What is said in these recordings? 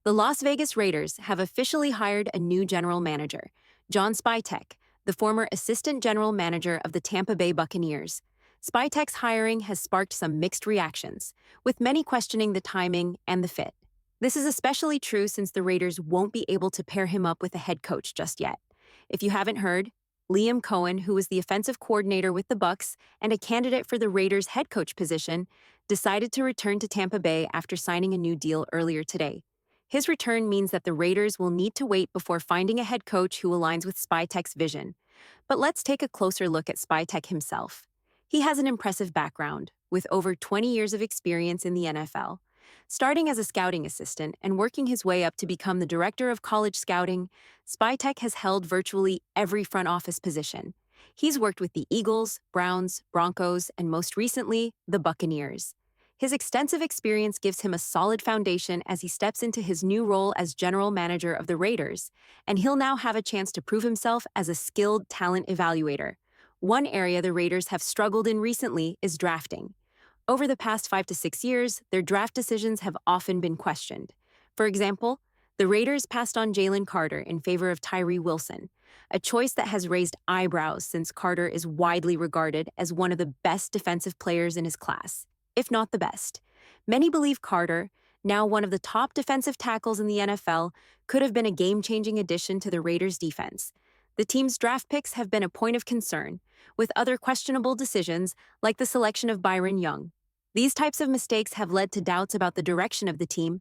The Las Vegas Raiders have officially hired a new general manager, John Spytek, the former assistant general manager of the Tampa Bay Buccaneers. Spytek's hiring has sparked some mixed reactions, with many questioning the timing and the fit. This is especially true since the Raiders won't be able to pair him up with a head coach just yet. If you haven't heard, Liam Cohen, who was the offensive coordinator with the Bucs and a candidate for the Raiders' head coach position, decided to return to Tampa Bay after signing a new deal earlier today. His return means that the Raiders will need to wait before finding a head coach who aligns with Spytek's vision. But let's take a closer look at Spytek himself. He has an impressive background, with over 20 years of experience in the NFL. Starting as a scouting assistant and working his way up to become the director of college scouting, Spytek has held virtually every front office position. He's worked with the Eagles, Browns, Broncos, and most recently, the Buccaneers. His extensive experience gives him a solid foundation as he steps into his new role as general manager of the Raiders, and he'll now have a chance to prove himself as a skilled talent evaluator. One area the Raiders have struggled in recently is drafting. Over the past 5 to 6 years, their draft decisions have often been questioned. For example, the Raiders passed on Jalen Carter in favor of Tyree Wilson, a choice that has raised eyebrows since Carter is widely regarded as one of the best defensive players in his class, if not the best. Many believe Carter, now one of the top defensive tackles in the NFL, could have been a game-changing addition to the Raiders' defense. The team's draft picks have been a point of concern, with other questionable decisions like the selection of Byron Young. These types of mistakes have led to doubts about the direction of the team.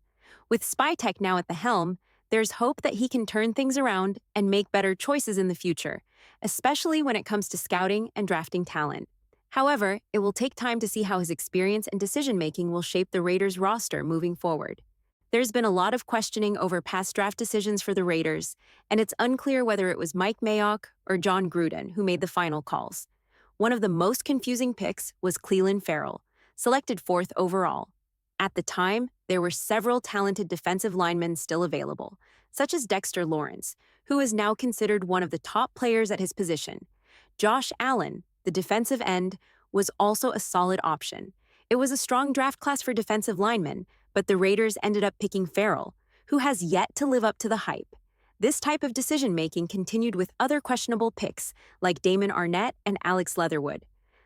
With Spytek now at the helm, there's hope that he can turn things around and make better choices in the future, especially when it comes to scouting and drafting talent. However, it will take time to see how his experience and decision-making will shape the Raiders' roster moving forward. There's been a lot of questioning over past draft decisions for the Raiders, and it's unclear whether it was Mike Mayock or John Gruden who made the final calls. One of the most confusing picks was Clelin Ferrell, selected fourth overall. At the time, there were several talented defensive linemen still available, such as Dexter Lawrence, who is now considered one of the top players at his position. Josh Allen, the defensive end, was also a solid option. It was a strong draft class for defensive linemen, but the Raiders ended up picking Ferrell, who has yet to live up to the hype. This type of decision-making continued with other questionable picks, like Damon Arnett and Alex Leatherwood.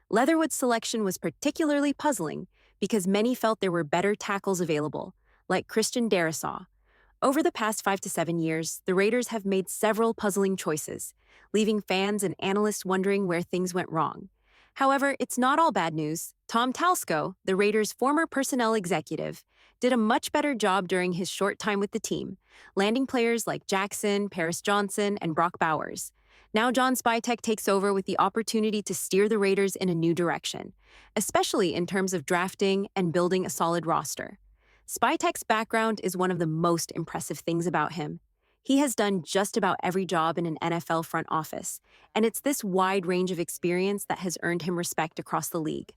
Leatherwood's selection was particularly puzzling because many felt there were better tackles available, like Christian Darrisaw. Over the past 5 to 7 years, the Raiders have made several puzzling choices, leaving fans and analysts wondering where things went wrong. However, it's not all bad news. Tom Telesco, the Raiders' former personnel executive, did a much better job during his short time with the team, landing players like Jackson, Paris Johnson, and Brock Bowers. Now John Spytek takes over with the opportunity to steer the Raiders in a new direction, especially in terms of drafting and building a solid roster. Spytek's background is one of the most impressive things about him. He has done just about every job in an NFL front office, and it's this wide range of experience that has earned him respect across the league.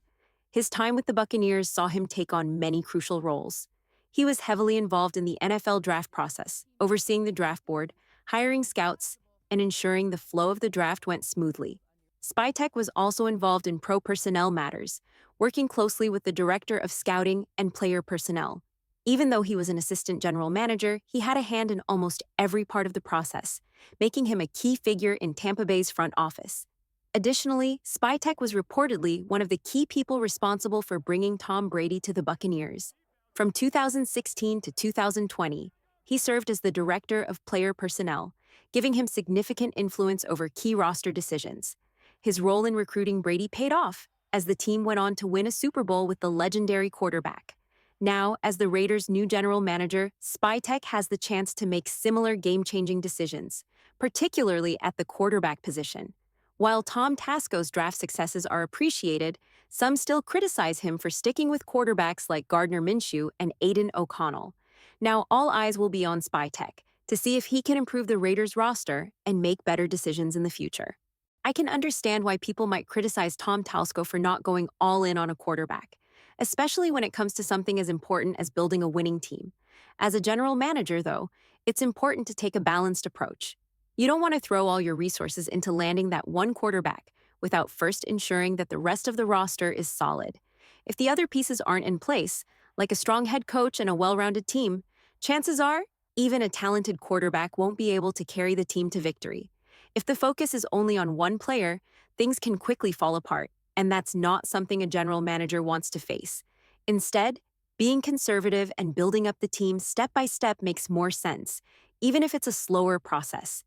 His time with the Buccaneers saw him take on many crucial roles. He was heavily involved in the NFL draft process, overseeing the draft board, hiring scouts, and ensuring the flow of the draft went smoothly. Spytek was also involved in pro personnel matters, working closely with the director of scouting and player personnel. Even though he was an assistant general manager, he had a hand in almost every part of the process, making him a key figure in Tampa Bay's front office. Additionally, Spytek was reportedly one of the key people responsible for bringing Tom Brady to the Buccaneers. From 2016 to 2020, he served as the director of player personnel, giving him significant influence over key roster decisions. His role in recruiting Brady paid off, as the team went on to win a Super Bowl with the legendary quarterback. Now, as the Raiders' new general manager, Spytek has the chance to make similar game-changing decisions, particularly at the quarterback position. While Tom Telesco's draft successes are appreciated, some still criticize him for sticking with quarterbacks like Gardner Minshew and Aiden O'Connell. Now, all eyes will be on Spytek to see if he can improve the Raiders' roster and make better decisions in the future. I can understand why people might criticize Tom Telesco for not going all in on a quarterback, especially when it comes to something as important as building a winning team. As a general manager, though, it's important to take a balanced approach. You don't want to throw all your resources into landing that one quarterback without first ensuring that the rest of the roster is solid. If the other pieces aren't in place, like a strong head coach and a well-rounded team, chances are, Even a talented quarterback won't be able to carry the team to victory. If the focus is only on one player, things can quickly fall apart, and that's not something a general manager wants to face. Instead, being conservative and building up the team step by step makes more sense, even if it's a slower process.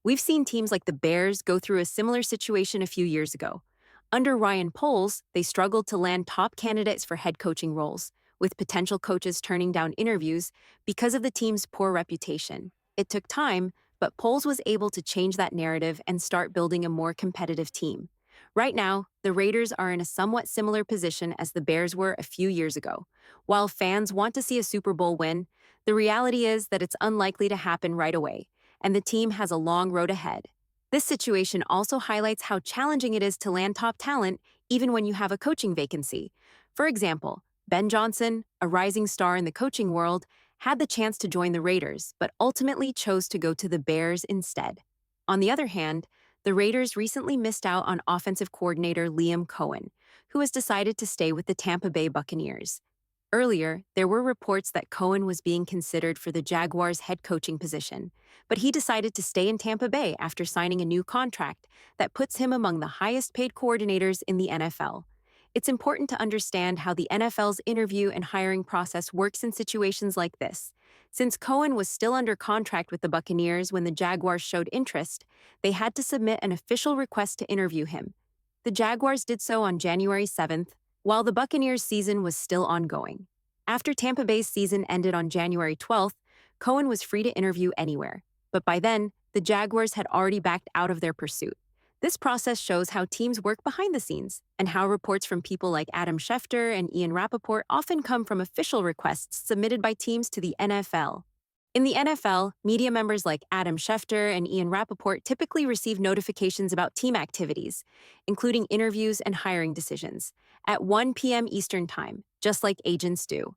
We've seen teams like the Bears go through a similar situation a few years ago. Under Ryan Poles, they struggled to land top candidates for head coaching roles, with potential coaches turning down interviews because of the team's poor reputation. It took time, but Poles was able to change that narrative and start building a more competitive team. Right now, the Raiders are in a somewhat similar position as the Bears were a few years ago. While fans want to see a Super Bowl win, the reality is that it's unlikely to happen right away, and the team has a long road ahead. This situation also highlights how challenging it is to land top talent even when you have a coaching vacancy. For example, Ben Johnson, a rising star in the coaching world, had the chance to join the Raiders, but ultimately chose to go to the Bears instead. On the other hand, the Raiders recently missed out on offensive coordinator Liam Cohen, who has decided to stay with the Tampa Bay Buccaneers. Earlier, there were reports that Cohen was being considered for the Jaguars' head coaching position, but he decided to stay in Tampa Bay after signing a new contract that puts him among the highest-paid coordinators in the NFL. It's important to understand how the NFL's interview and hiring process works in situations like this. Since Cohen was still under contract with the Buccaneers when the Jaguars showed interest, they had to submit an official request to interview him. The Jaguars did so on January 7th, while the Buccaneers' season was still ongoing. After Tampa Bay's season ended on January 12th, Cohen was free to interview anywhere, but by then, the Jaguars had already backed out of their pursuit. This process shows how teams work behind the scenes, and how reports from people like Adam Schefter and Ian Rappaport often come from official requests submitted by teams to the NFL. In the NFL, media members like Adam Schefter and Ian Rappaport typically receive notifications about team activities, including interviews and hiring decisions, at 1 p.m. Eastern Time, just like agents do.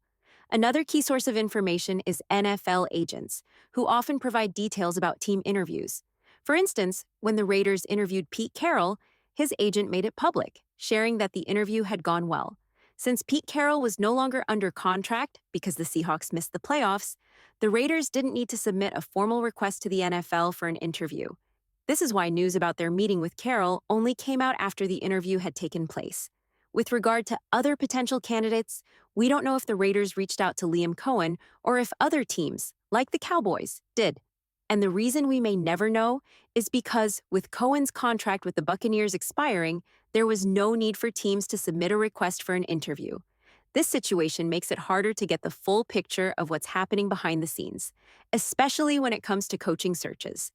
Another key source of information is NFL agents, who often provide details about team interviews. For instance, when the Raiders interviewed Pete Carroll, his agent made it public, sharing that the interview had gone well. Since Pete Carroll was no longer under contract because the Seahawks missed the playoffs, the Raiders didn't need to submit a formal request to the NFL for an interview. This is why news about their meeting with Carroll only came out after the interview had taken place. With regard to other potential candidates, we don't know if the Raiders reached out to Liam Cohen or if other teams, like the Cowboys, did. And the reason we may never know is because, with Cohen's contract with the Buccaneers expiring, there was no need for teams to submit a request for an interview. This situation makes it harder to get the full picture of what's happening behind the scenes, especially when it comes to coaching searches.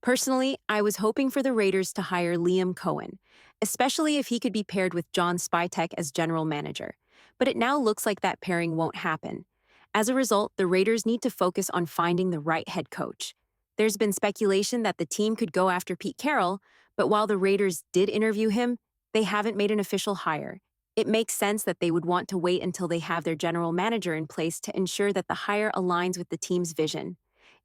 Personally, I was hoping for the Raiders to hire Liam Cohen, especially if he could be paired with John Spytek as general manager. But it now looks like that pairing won't happen. As a result, the Raiders need to focus on finding the right head coach. There's been speculation that the team could go after Pete Carroll, but while the Raiders did interview him, they haven't made an official hire. It makes sense that they would want to wait until they have their general manager in place to ensure that the hire aligns with the team's vision.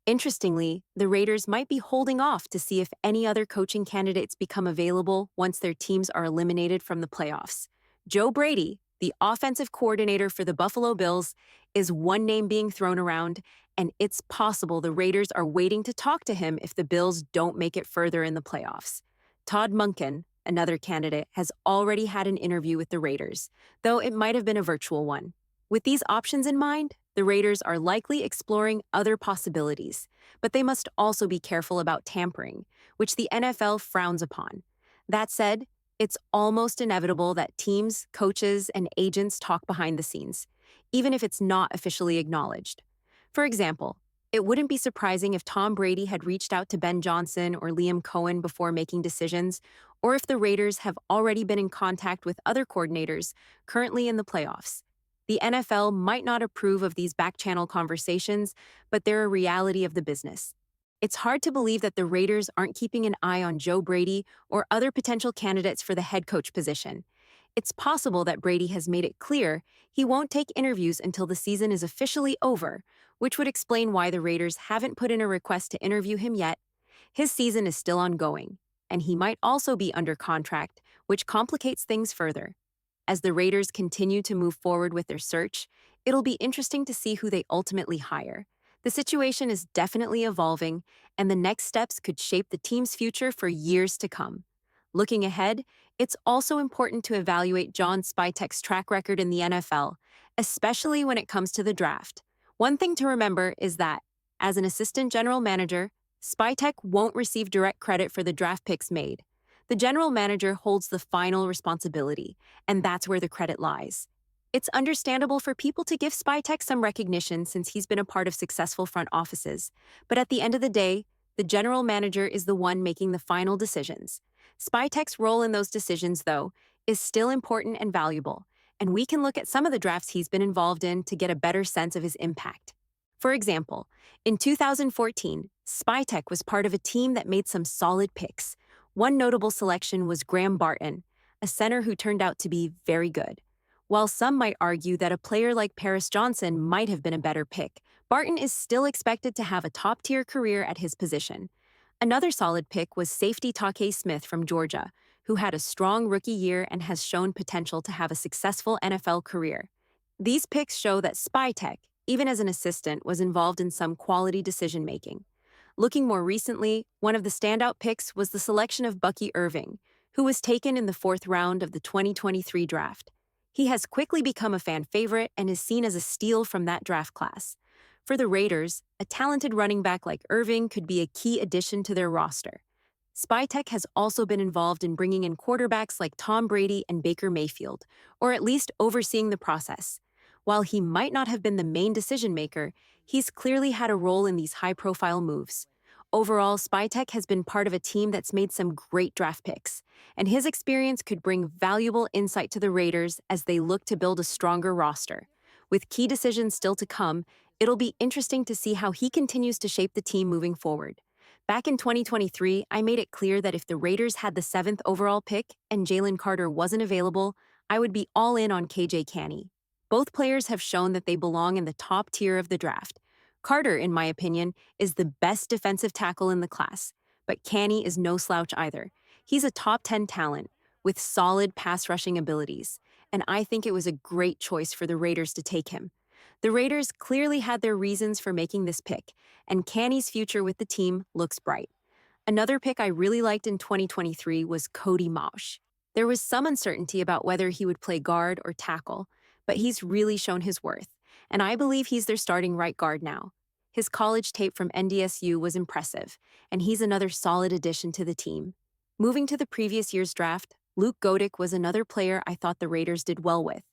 Interestingly, the Raiders might be holding off to see if any other coaching candidates become available once their teams are eliminated from the playoffs. Joe Brady, the offensive coordinator for the Buffalo Bills, is one name being thrown around, and it's possible the Raiders are waiting to talk to him if the Bills don't make it further in the playoffs. Todd Monken, another candidate, has already had an interview with the Raiders, though it might have been a virtual one. With these options in mind, the Raiders are likely exploring other possibilities, but they must also be careful about tampering, which the NFL frowns upon. That said, it's almost inevitable that teams, coaches, and agents talk behind the scenes, even if it's not officially acknowledged. For example, it wouldn't be surprising if Tom Brady had reached out to Ben Johnson or Liam Cohen before making decisions, or if the Raiders have already been in contact with other coordinators currently in the playoffs. The NFL might not approve of these back-channel conversations, but they're a reality of the business. It's hard to believe that the Raiders aren't keeping an eye on Joe Brady or other potential candidates for the head coach position. It's possible that Brady has made it clear he won't take interviews until the season is officially over, which would explain why the Raiders haven't put in a request to interview him yet. His season is still ongoing, and he might also be under contract, which complicates things further. As the Raiders continue to move forward with their search, it'll be interesting to see who they ultimately hire. The situation is definitely evolving, and the next steps could shape the team's future for years to come. Looking ahead, it's also important to evaluate John Spytek's track record in the NFL, especially when it comes to the draft. One thing to remember is that, as an assistant general manager, Spytek won't receive direct credit for the draft picks made. The general manager holds the final responsibility, and that's where the credit lies. It's understandable for people to give Spytek some recognition since he's been a part of successful front offices, but at the end of the day, the general manager is the one making the final decisions. Spytek's role in those decisions, though, is still important and valuable, and we can look at some of the drafts he's been involved in to get a better sense of his impact. For example, in 2014, Spytek was part of a team that made some solid picks. One notable selection was Graham Barton, a center who turned out to be very good. While some might argue that a player like Paris Johnson might have been a better pick, Barton is still expected to have a top-tier career at his position. Another solid pick was safety Take Smith from Georgia, who had a strong rookie year and has shown potential to have a successful NFL career. These picks show that Spytek, even as an assistant, was involved in some quality decision-making. Looking more recently, one of the standout picks was the selection of Bucky Irving, who was taken in the fourth round of the 2023 draft. He has quickly become a fan favorite and is seen as a steal from that draft class. For the Raiders, a talented running back like Irving could be a key addition to their roster. Spytek has also been involved in bringing in quarterbacks like Tom Brady and Baker Mayfield, or at least overseeing the process. While he might not have been the main decision maker, he's clearly had a role in these high-profile moves. Overall, Spytek has been part of a team that's made some great draft picks, and his experience could bring valuable insight to the Raiders as they look to build a stronger roster. With key decisions still to come, it'll be interesting to see how he continues to shape the team moving forward. Back in 2023, I made it clear that if the Raiders had the 7th overall pick and Jalen Carter wasn't available, I would be all in on KJ Canny. Both players have shown that they belong in the top tier of the draft. Carter, in my opinion, is the best defensive tackle in the class, but Canny is no slouch either. He's a top 10 talent with solid pass rushing abilities, and I think it was a great choice for the Raiders to take him. The Raiders clearly had their reasons for making this pick, and Canny's future with the team looks bright. Another pick I really liked in 2023 was Cody Mauch. There was some uncertainty about whether he would play guard or tackle, but he's really shown his worth, and I believe he's their starting right guard now. His college tape from NDSU was impressive, and he's another solid addition to the team. Moving to the previous year's draft, Luke Godick was another player I thought the Raiders did well with.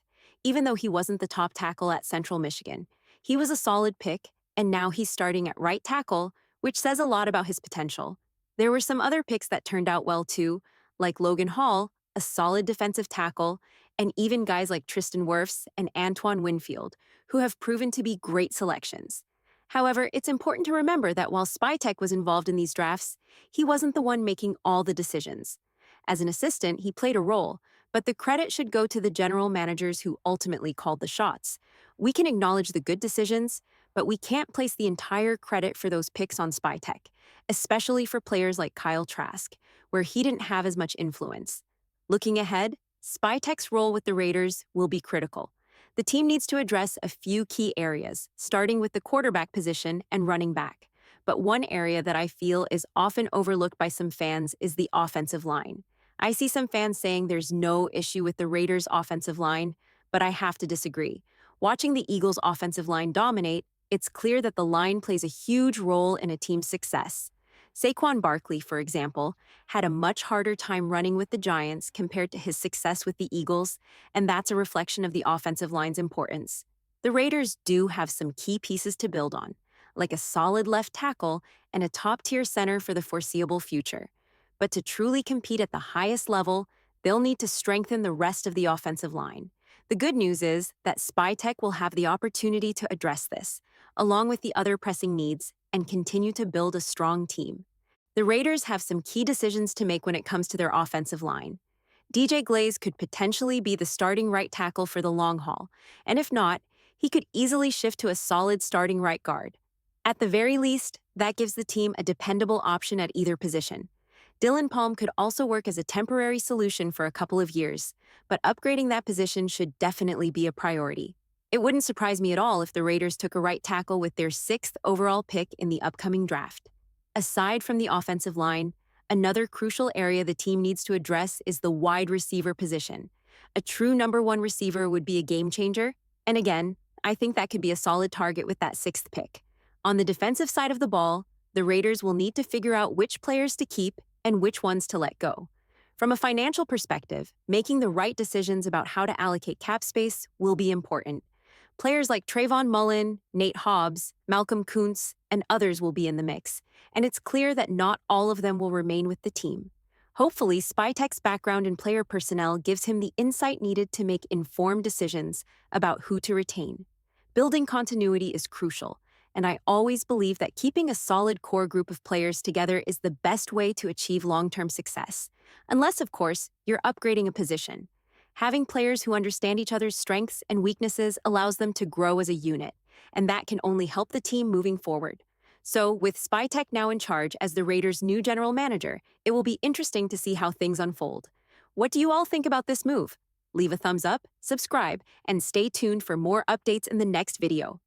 Even though he wasn't the top tackle at Central Michigan, he was a solid pick, and now he's starting at right tackle, which says a lot about his potential. There were some other picks that turned out well too, like Logan Hall, a solid defensive tackle, and even guys like Tristan Wirfs and Antoine Winfield, who have proven to be great selections. However, it's important to remember that while Spytek was involved in these drafts, he wasn't the one making all the decisions. As an assistant, he played a role, but the credit should go to the general managers who ultimately called the shots. We can acknowledge the good decisions, but we can't place the entire credit for those picks on Spytek, especially for players like Kyle Trask, where he didn't have as much influence. Looking ahead, Spytek's role with the Raiders will be critical. The team needs to address a few key areas, starting with the quarterback position and running back. But one area that I feel is often overlooked by some fans is the offensive line. I see some fans saying there's no issue with the Raiders' offensive line, but I have to disagree. Watching the Eagles' offensive line dominate, it's clear that the line plays a huge role in a team's success. Saquon Barkley, for example, had a much harder time running with the Giants compared to his success with the Eagles, and that's a reflection of the offensive line's importance. The Raiders do have some key pieces to build on, like a solid left tackle and a top-tier center for the foreseeable future. But to truly compete at the highest level, they'll need to strengthen the rest of the offensive line. The good news is that Spytek will have the opportunity to address this, along with the other pressing needs, and continue to build a strong team. The Raiders have some key decisions to make when it comes to their offensive line. DJ Glaze could potentially be the starting right tackle for the long haul, and if not, he could easily shift to a solid starting right guard. At the very least, that gives the team a dependable option at either position. Dylan Palm could also work as a temporary solution for a couple of years, but upgrading that position should definitely be a priority. It wouldn't surprise me at all if the Raiders took a right tackle with their sixth overall pick in the upcoming draft. Aside from the offensive line, another crucial area the team needs to address is the wide receiver position. A true number one receiver would be a game changer, and again, I think that could be a solid target with that sixth pick. On the defensive side of the ball, the Raiders will need to figure out which players to keep and which ones to let go. From a financial perspective, making the right decisions about how to allocate cap space will be important. Players like Trayvon Mullen, Nate Hobbs, Malcolm Kuntz, and others will be in the mix, and it's clear that not all of them will remain with the team. Hopefully, Spytek's background in player personnel gives him the insight needed to make informed decisions about who to retain. Building continuity is crucial, and I always believe that keeping a solid core group of players together is the best way to achieve long-term success. Unless, of course, you're upgrading a position. Having players who understand each other's strengths and weaknesses allows them to grow as a unit, and that can only help the team moving forward. So, with Spytek now in charge as the Raiders' new general manager, it will be interesting to see how things unfold. What do you all think about this move? Leave a thumbs up, subscribe, and stay tuned for more updates in the next video.